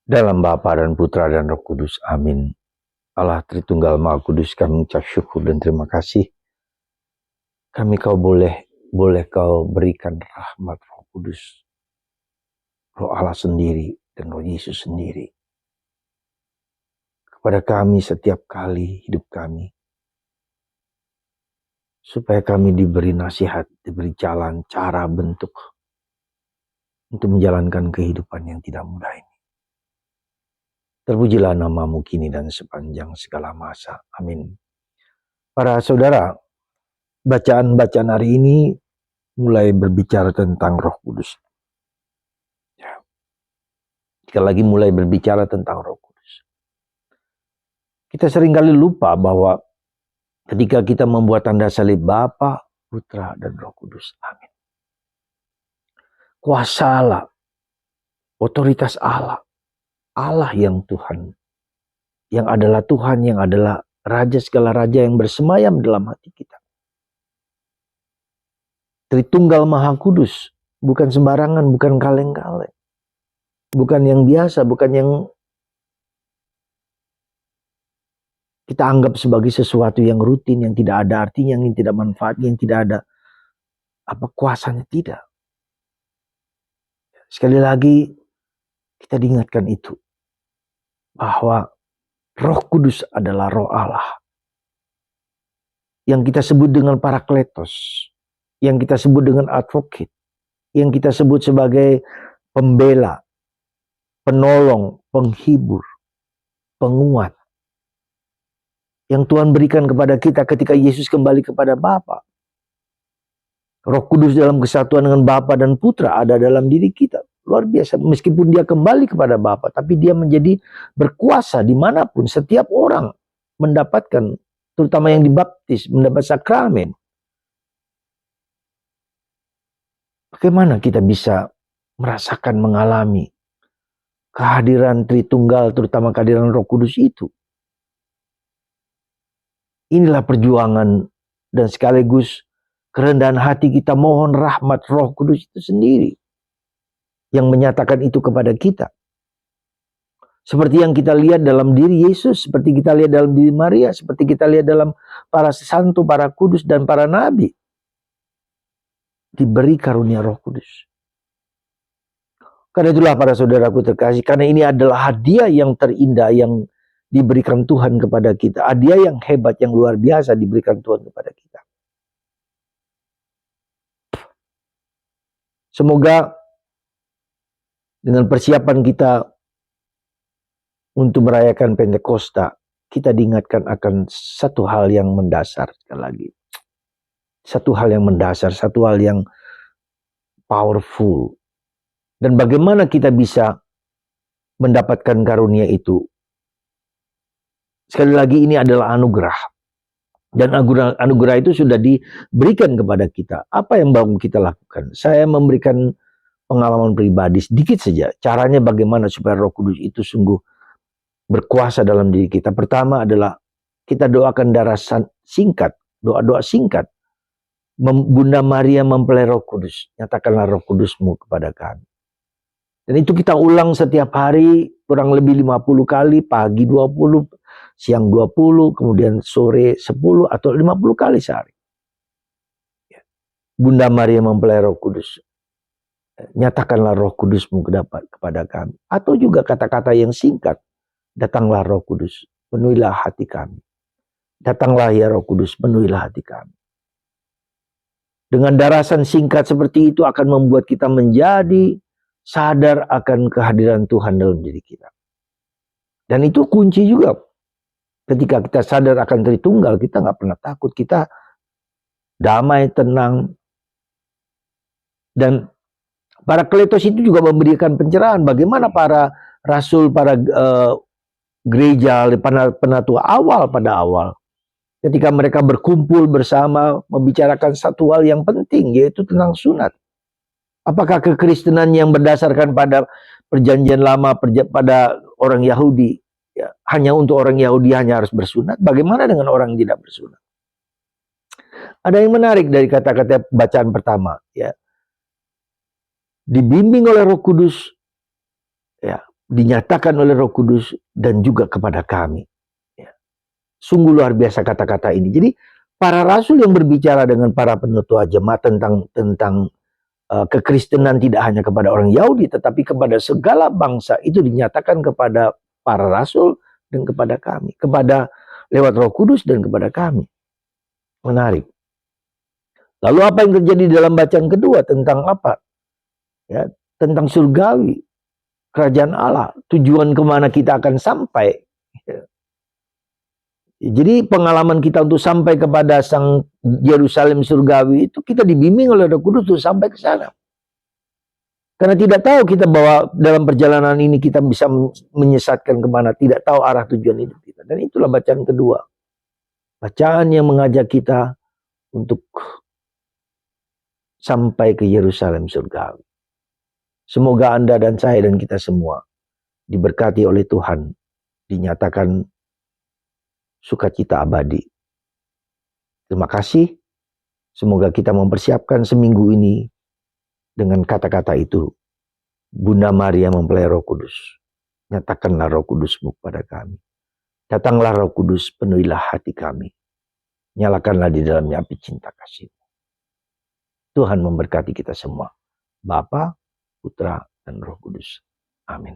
Dalam Bapa dan Putra dan Roh Kudus. Amin. Allah Tritunggal Maha Kudus, kami ucap syukur dan terima kasih. Kami boleh kau berikan rahmat Roh Kudus, Roh Allah sendiri dan Roh Yesus sendiri kepada kami setiap kali hidup kami, supaya kami diberi nasihat, diberi jalan, cara, bentuk untuk menjalankan kehidupan yang tidak mudah ini. Terpujilah namamu kini dan sepanjang segala masa. Amin. Para saudara, bacaan-bacaan hari ini mulai berbicara tentang Roh Kudus. Ya. Sekali lagi mulai berbicara tentang Roh Kudus. Kita seringkali lupa bahwa ketika kita membuat tanda salib Bapa, Putra, dan Roh Kudus. Amin. Kuasa Allah, otoritas Allah, Allah yang Tuhan, yang adalah Tuhan, yang adalah Raja segala Raja yang bersemayam dalam hati kita. Tritunggal Maha Kudus, bukan sembarangan, bukan kaleng-kaleng. Bukan yang biasa, bukan yang kita anggap sebagai sesuatu yang rutin, yang tidak ada artinya, yang tidak manfaatnya, yang tidak ada kuasanya, tidak. Sekali lagi kita diingatkan itu, bahwa Roh Kudus adalah Roh Allah yang kita sebut dengan Parakletos, yang kita sebut dengan Advocate, yang kita sebut sebagai pembela, penolong, penghibur, penguat, yang Tuhan berikan kepada kita ketika Yesus kembali kepada Bapa. Roh Kudus dalam kesatuan dengan Bapa dan Putra ada dalam diri kita. Luar biasa. Meskipun dia kembali kepada Bapa, tapi dia menjadi berkuasa dimanapun. Setiap orang mendapatkan, terutama yang dibaptis, mendapat sakramen. Bagaimana kita bisa merasakan, mengalami kehadiran Tritunggal, terutama kehadiran Roh Kudus itu? Inilah perjuangan dan sekaligus kerendahan hati kita mohon rahmat Roh Kudus itu sendiri yang menyatakan itu kepada kita. Seperti yang kita lihat dalam diri Yesus, seperti kita lihat dalam diri Maria, seperti kita lihat dalam para santo, para kudus, dan para nabi. Diberi karunia Roh Kudus. Karena itulah para saudaraku terkasih, karena ini adalah hadiah yang terindah yang diberikan Tuhan kepada kita. Hadiah yang hebat, yang luar biasa diberikan Tuhan kepada kita. Semoga dengan persiapan kita untuk merayakan Pentakosta, kita diingatkan akan satu hal yang mendasar sekali lagi. Satu hal yang mendasar, satu hal yang powerful. Dan bagaimana kita bisa mendapatkan karunia itu? Sekali lagi ini adalah anugerah. Dan anugerah itu sudah diberikan kepada kita. Apa yang baru kita lakukan? Saya memberikan pengalaman pribadi sedikit saja. Caranya bagaimana supaya Roh Kudus itu sungguh berkuasa dalam diri kita. Pertama adalah kita doakan singkat, doa-doa singkat. Bunda Maria mempelai Roh Kudus, nyatakanlah Roh Kudusmu kepada kami. Dan itu kita ulang setiap hari kurang lebih 50 kali, pagi 20, siang 20, kemudian sore 10 atau 50 kali sehari. Bunda Maria mempelai Roh Kudus, nyatakanlah Roh Kudusmu kepada kami. Atau juga kata-kata yang singkat, datanglah Roh Kudus, penuhilah hati kami. Datanglah ya Roh Kudus, penuhilah hati kami. Dengan darasan singkat seperti itu akan membuat kita menjadi sadar akan kehadiran Tuhan dalam diri kita. Dan itu kunci juga. Ketika kita sadar akan Tritunggal, kita nggak pernah takut. Kita damai, tenang. Dan Parakletos itu juga memberikan pencerahan. Bagaimana para rasul, para gereja, penatua awal pada awal. Ketika mereka berkumpul bersama membicarakan satu hal yang penting, yaitu tentang sunat. Apakah kekristenan yang berdasarkan pada perjanjian lama pada orang Yahudi, ya, hanya untuk orang Yahudi hanya harus bersunat? Bagaimana dengan orang yang tidak bersunat? Ada yang menarik dari kata-kata bacaan pertama, ya. Dibimbing oleh Roh Kudus, ya, dinyatakan oleh Roh Kudus dan juga kepada kami. Ya. Sungguh luar biasa kata-kata ini. Jadi para rasul yang berbicara dengan para penutua jemaat tentang kekristenan tidak hanya kepada orang Yahudi tetapi kepada segala bangsa itu dinyatakan kepada para rasul dan kepada kami, kepada lewat Roh Kudus dan kepada kami. Menarik. Lalu apa yang terjadi dalam bacaan kedua tentang apa? Ya, tentang surgawi, kerajaan Allah, tujuan kemana kita akan sampai. Ya. Jadi pengalaman kita untuk sampai kepada sang Yerusalem surgawi itu kita dibimbing oleh Roh Kudus untuk sampai ke sana. Karena tidak tahu kita bahwa dalam perjalanan ini kita bisa menyesatkan kemana, tidak tahu arah tujuan hidup kita. Dan itulah bacaan kedua. Bacaan yang mengajak kita untuk sampai ke Yerusalem surgawi. Semoga Anda dan saya dan kita semua diberkati oleh Tuhan, dinyatakan sukacita abadi. Terima kasih. Semoga kita mempersiapkan seminggu ini dengan kata-kata itu. Bunda Maria mempelai Roh Kudus. Nyatakanlah Roh Kudusmu kepada kami. Datanglah Roh Kudus, penuhilah hati kami. Nyalakanlah di dalamnya api cinta kasih. Tuhan memberkati kita semua. Bapa, Putra, dan Roh Kudus. Amin.